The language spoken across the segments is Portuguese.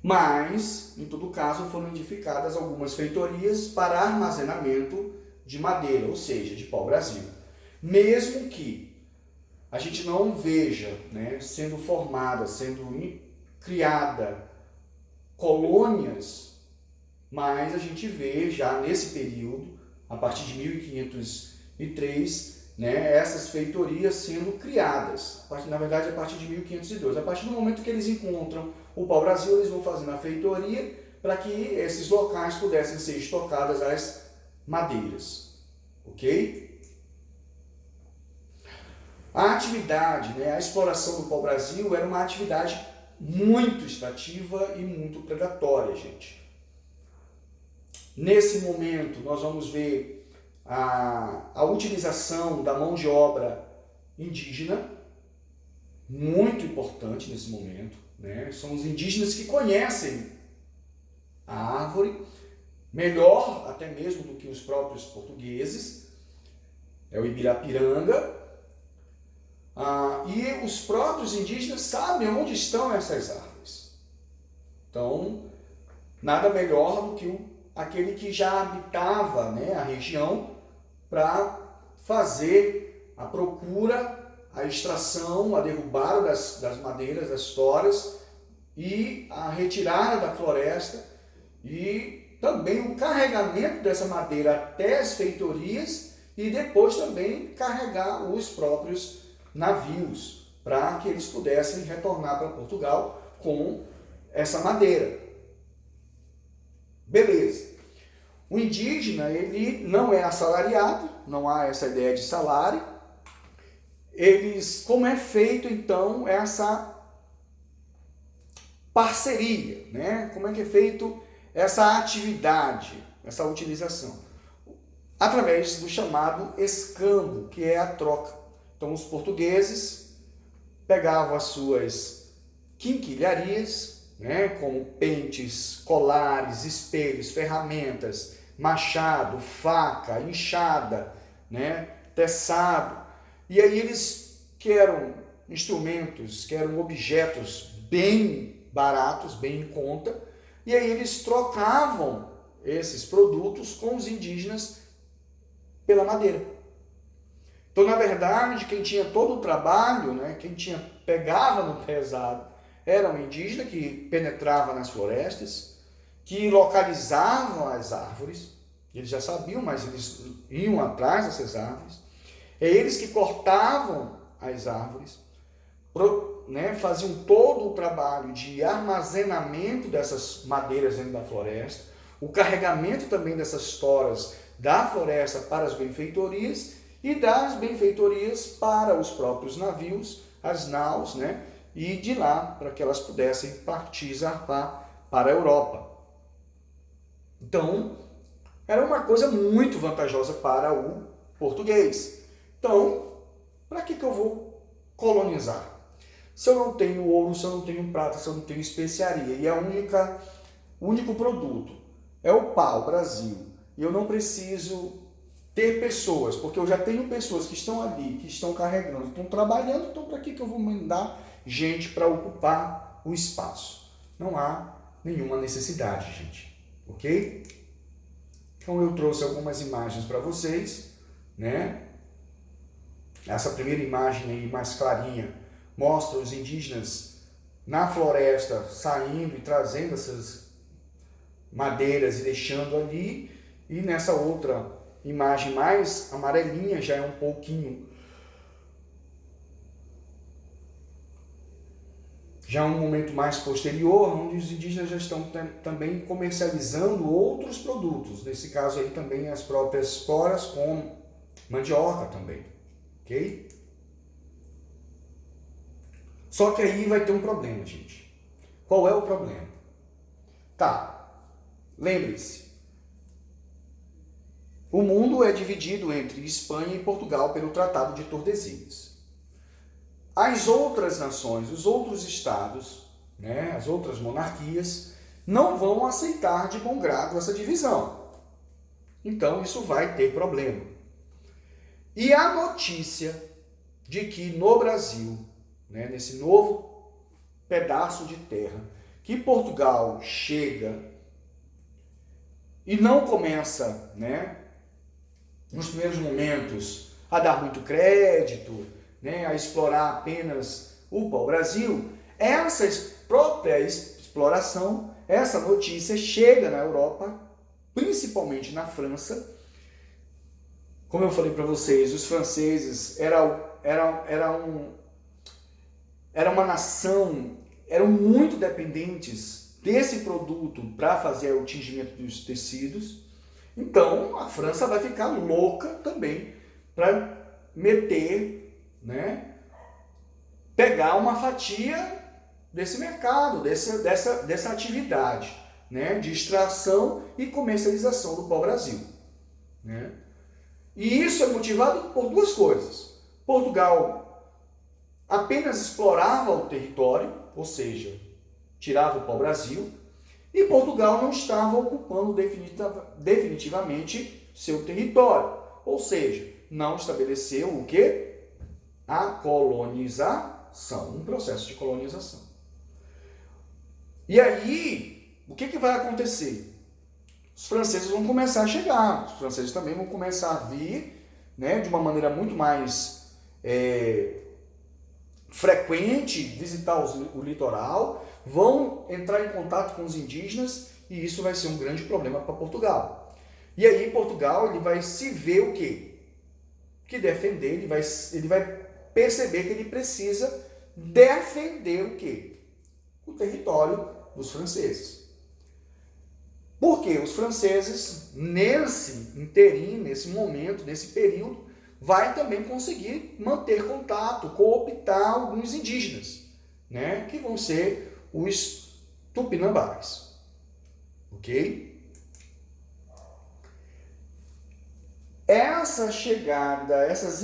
Mas, em todo caso, foram edificadas algumas feitorias para armazenamento de madeira, ou seja, de pau-brasil. Mesmo que a gente não veja, né, sendo formada, sendo criada colônias, mas a gente vê já nesse período, a partir de 1503, né, essas feitorias sendo criadas. Na verdade, a partir de 1502. A partir do momento que eles encontram o pau-brasil, eles vão fazendo a feitoria para que esses locais pudessem ser estocadas as madeiras. Ok? A atividade, né, a exploração do pau-brasil era uma atividade muito extrativa e muito predatória, gente. Nesse momento, nós vamos ver a utilização da mão de obra indígena, muito importante nesse momento, né? São os indígenas que conhecem a árvore melhor até mesmo do que os próprios portugueses, é o Ibirapiranga, e os próprios indígenas sabem onde estão essas árvores. Então, nada melhor do que aquele que já habitava, né, a região para fazer a procura, a extração, a derrubada das madeiras, das toras e a retirada da floresta e também o carregamento dessa madeira até as feitorias e depois também carregar os próprios navios para que eles pudessem retornar para Portugal com essa madeira. Beleza. O indígena, ele não é assalariado, não há essa ideia de salário. Como é feito, então, essa parceria, né? Como é que é feito essa atividade, essa utilização? Através do chamado escambo, que é a troca. Então, os portugueses pegavam as suas quinquilharias, né, como pentes, colares, espelhos, ferramentas, machado, faca, enxada, né, teçado. E aí eles querem instrumentos, querem objetos bem baratos, bem em conta, e aí eles trocavam esses produtos com os indígenas pela madeira. Então, na verdade, quem tinha todo o trabalho, né, quem pegava no pesado, era um indígena que penetrava nas florestas, que localizavam as árvores, eles já sabiam, mas eles iam atrás dessas árvores, é eles que cortavam as árvores, né, faziam todo o trabalho de armazenamento dessas madeiras dentro da floresta, o carregamento também dessas toras da floresta para as benfeitorias e das benfeitorias para os próprios navios, as naus, né? E de lá para que elas pudessem partir, zarpar para a Europa. Então, era uma coisa muito vantajosa para o português. Então, para que eu vou colonizar? Se eu não tenho ouro, se eu não tenho prata, se eu não tenho especiaria, e o único produto é o pau-brasil, e eu não preciso ter pessoas, porque eu já tenho pessoas que estão ali, que estão carregando, estão trabalhando, então para que eu vou mandar gente para ocupar o espaço? Não há nenhuma necessidade, gente, ok? Então eu trouxe algumas imagens para vocês, né? Essa primeira imagem aí mais clarinha mostra os indígenas na floresta saindo e trazendo essas madeiras e deixando ali, e nessa outra imagem mais amarelinha já é um pouquinho, já é um momento mais posterior, onde os indígenas já estão também comercializando outros produtos, nesse caso aí também as próprias esporas com mandioca também, ok? Só que aí vai ter um problema, gente. Qual é o problema? Tá, lembre-se, o mundo é dividido entre Espanha e Portugal pelo Tratado de Tordesilhas. As outras nações, os outros estados, né, as outras monarquias, não vão aceitar de bom grado essa divisão. Então, isso vai ter problema. E a notícia de que no Brasil, né, nesse novo pedaço de terra, que Portugal chega e não começa, né, nos primeiros momentos, a dar muito crédito, né, a explorar apenas o pau-brasil, essa própria exploração, essa notícia chega na Europa, principalmente na França. Como eu falei para vocês, os franceses era uma nação, eram muito dependentes desse produto para fazer o tingimento dos tecidos. Então, a França vai ficar louca também para meter, né, pegar uma fatia desse mercado, dessa atividade, né, de extração e comercialização do pau-brasil, né? E isso é motivado por duas coisas. Portugal apenas explorava o território, ou seja, tirava o pau-brasil, e Portugal não estava ocupando definitivamente seu território, ou seja, não estabeleceu o quê? A colonização, um processo de colonização. E aí, o que vai acontecer? Os franceses vão começar a chegar, os franceses também vão começar a vir, né, de uma maneira muito mais frequente, visitar o litoral, vão entrar em contato com os indígenas e isso vai ser um grande problema para Portugal. E aí Portugal ele vai se ver o quê? Que defender, ele vai perceber que ele precisa defender o quê? O território dos franceses. Porque os franceses, nesse inteirinho, nesse momento, nesse período, vai também conseguir manter contato, cooptar alguns indígenas, né? Que vão ser os tupinambás. Ok? Essa chegada, essas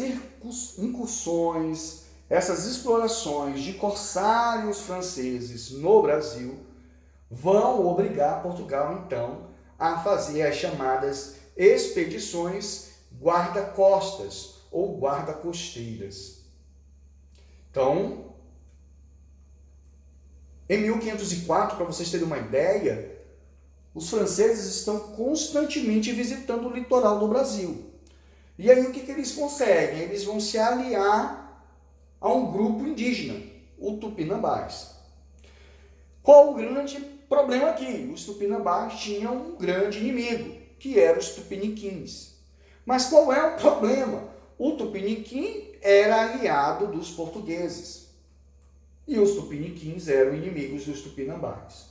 incursões, essas explorações de corsários franceses no Brasil vão obrigar Portugal, então, a fazer as chamadas expedições guarda-costas ou guarda-costeiras. Então, em 1504, para vocês terem uma ideia, os franceses estão constantemente visitando o litoral do Brasil. E aí o que eles conseguem? Eles vão se aliar a um grupo indígena, o Tupinambás. Qual o grande problema aqui? Os Tupinambás tinham um grande inimigo, que eram os Tupiniquins. Mas qual é o problema? O Tupiniquim era aliado dos portugueses. E os Tupiniquins eram inimigos dos Tupinambás.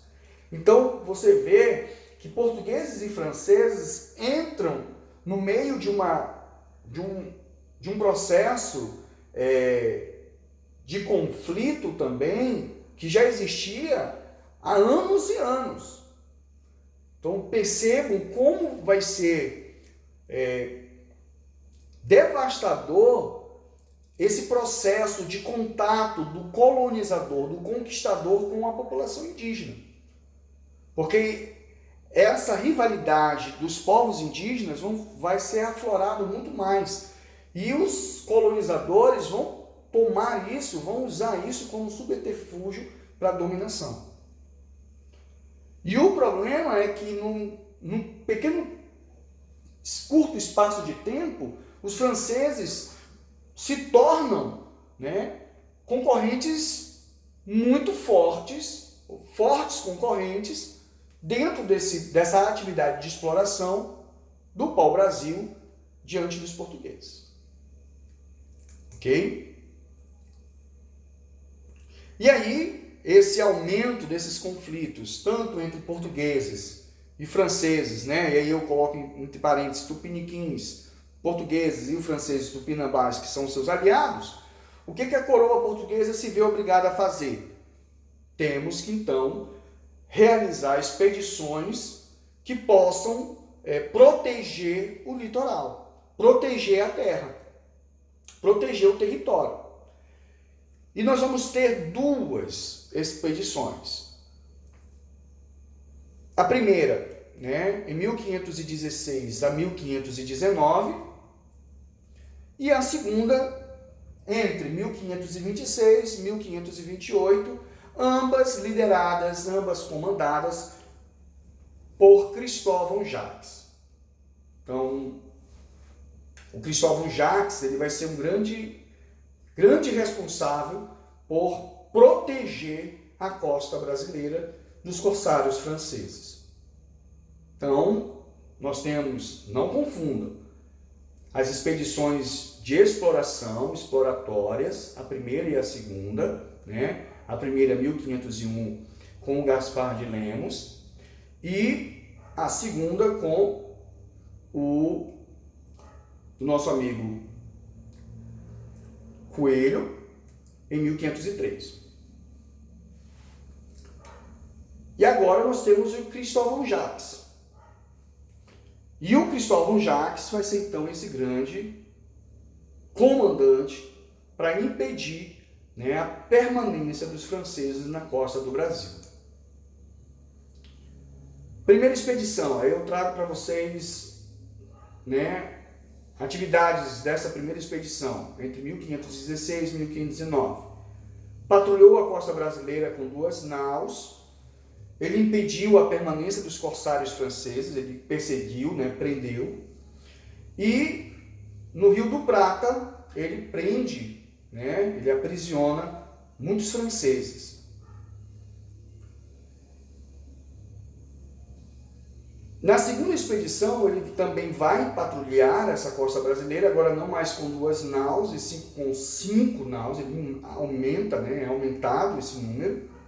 Então, você vê que portugueses e franceses entram no meio de um processo de conflito também, que já existia há anos e anos. Então, percebam como vai ser devastador esse processo de contato do colonizador, do conquistador com a população indígena. Porque essa rivalidade dos povos indígenas vai ser aflorada muito mais. E os colonizadores vão tomar isso, vão usar isso como subterfúgio para a dominação. E o problema é que num pequeno, curto espaço de tempo, os franceses se tornam, né, concorrentes muito fortes concorrentes, dentro dessa atividade de exploração do pau-brasil diante dos portugueses. Ok? E aí, esse aumento desses conflitos, tanto entre portugueses e franceses, né? E aí eu coloco entre parênteses tupiniquins, portugueses e os franceses tupinambás, que são seus aliados, o que a coroa portuguesa se vê obrigada a fazer? Temos que, então, realizar expedições que possam proteger o litoral, proteger a terra, proteger o território. E nós vamos ter duas expedições. A primeira, né, em 1516 a 1519, e a segunda entre 1526 e 1528, ambas lideradas, ambas comandadas por Cristóvão Jacques. Então, o Cristóvão Jacques ele vai ser um grande responsável por proteger a costa brasileira dos corsários franceses. Então, nós temos, não confundam, as expedições de exploração, exploratórias, a primeira e a segunda, né? A primeira 1501 com o Gaspar de Lemos e a segunda com o nosso amigo Coelho em 1503. E agora nós temos o Cristóvão Jacques. E o Cristóvão Jacques vai ser então esse grande comandante para impedir, né, a permanência dos franceses na costa do Brasil. Primeira expedição, aí eu trago para vocês, né, atividades dessa primeira expedição, entre 1516 e 1519. Patrulhou a costa brasileira com 2 naus. Ele impediu a permanência dos corsários franceses, ele perseguiu, né, prendeu. E no Rio do Prata, ele prende, né, ele aprisiona muitos franceses. Na segunda expedição, ele também vai patrulhar essa costa brasileira, agora não mais com 2 naus, e sim com 5 naus, ele aumenta, né, é aumentado esse número.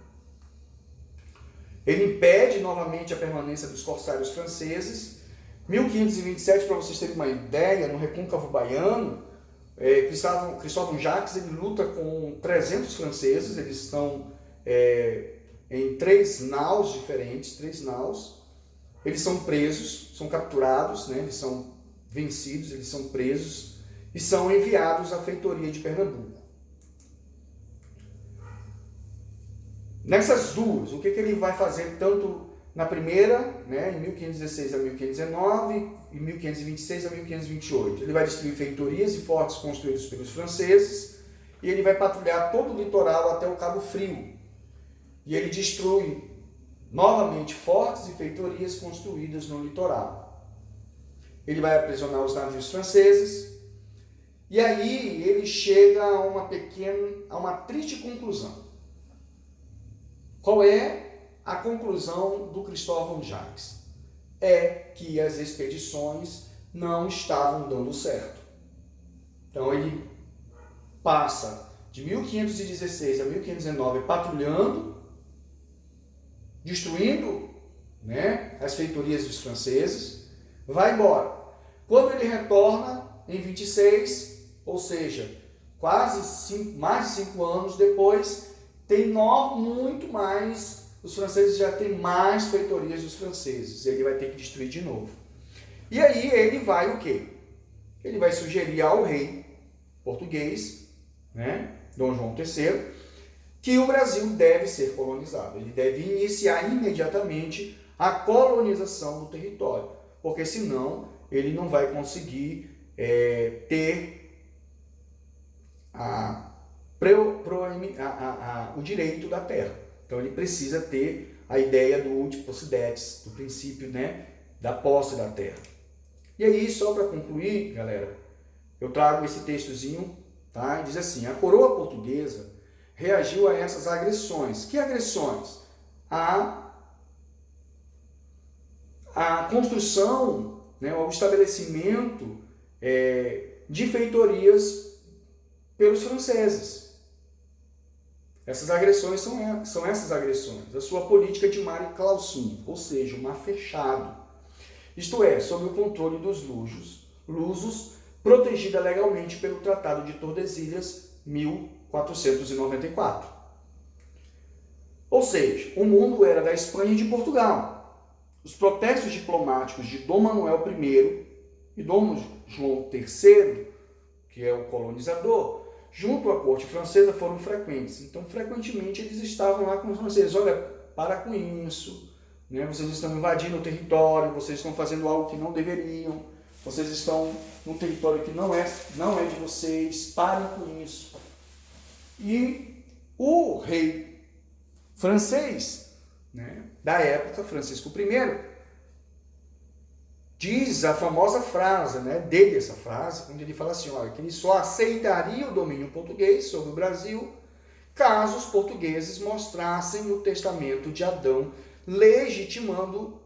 Ele impede novamente a permanência dos corsários franceses. 1527, para vocês terem uma ideia, no Recôncavo Baiano, Cristóvão Jacques ele luta com 300 franceses, eles estão em 3 naus diferentes, 3 naus. Eles são presos, são capturados, né? Eles são vencidos, eles são presos e são enviados à feitoria de Pernambuco. Nessas duas, o que ele vai fazer tanto na primeira, né, em 1516 a 1519, e 1526 a 1528? Ele vai destruir feitorias e fortes construídos pelos franceses e ele vai patrulhar todo o litoral até o Cabo Frio. E ele destrói novamente fortes e feitorias construídas no litoral. Ele vai aprisionar os navios franceses e aí ele chega a uma triste conclusão. Qual é a conclusão do Cristóvão Jacques? É que as expedições não estavam dando certo. Então ele passa de 1516 a 1519 patrulhando, destruindo, né, as feitorias dos franceses, vai embora. Quando ele retorna em 26, ou seja, mais de 5 anos depois, tem muito mais, os franceses já têm mais feitorias dos franceses, ele vai ter que destruir de novo. E aí ele vai o quê? Ele vai sugerir ao rei português, né, Dom João III, que o Brasil deve ser colonizado. Ele deve iniciar imediatamente a colonização do território, porque senão ele não vai conseguir ter o direito da terra. Então ele precisa ter a ideia do ultima possidetis, do princípio, né, da posse da terra. E aí, só para concluir, galera, eu trago esse textozinho, tá? Diz assim: a coroa portuguesa reagiu a essas agressões. Que agressões? A construção, né, o estabelecimento de feitorias pelos franceses. Essas agressões são essas agressões. A sua política de mare clausum, ou seja, um mar fechado. Isto é, sob o controle dos lusos, protegida legalmente pelo Tratado de Tordesilhas, 1494. Ou seja, o mundo era da Espanha e de Portugal. Os protestos diplomáticos de Dom Manuel I e Dom João III, que é o colonizador, junto à corte francesa, foram frequentes. Então, frequentemente, eles estavam lá com os franceses: olha, para com isso, né? Vocês estão invadindo o território, vocês estão fazendo algo que não deveriam, vocês estão num território que não é de vocês, parem com isso. E o rei francês, né, da época, Francisco I, diz a famosa frase, né, dele essa frase, onde ele fala assim, olha, que ele só aceitaria o domínio português sobre o Brasil caso os portugueses mostrassem o testamento de Adão legitimando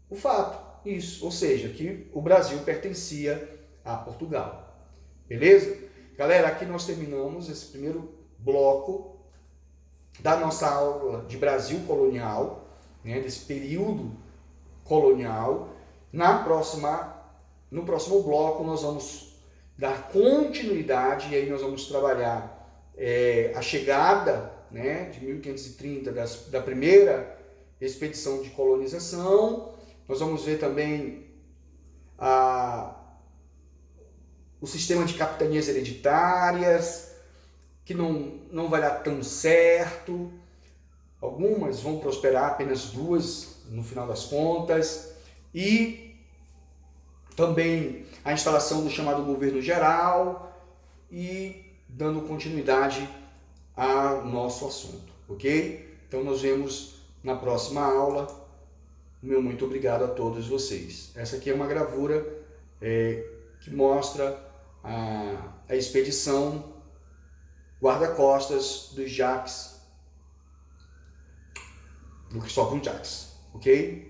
o fato, isso, ou seja, que o Brasil pertencia a Portugal. Beleza? Galera, aqui nós terminamos esse primeiro bloco da nossa aula de Brasil colonial, né, desse período colonial. No próximo bloco nós vamos dar continuidade e aí nós vamos trabalhar a chegada, né, de 1530 da primeira expedição de colonização. Nós vamos ver também o sistema de capitanias hereditárias, que não vai dar tão certo. Algumas vão prosperar, apenas duas no final das contas. E também a instalação do chamado governo geral e dando continuidade ao nosso assunto, ok? Então nós vemos na próxima aula. Meu muito obrigado a todos vocês. Essa aqui é uma gravura que mostra a expedição guarda-costas dos Jacques, do Cristóvão Jacques, ok?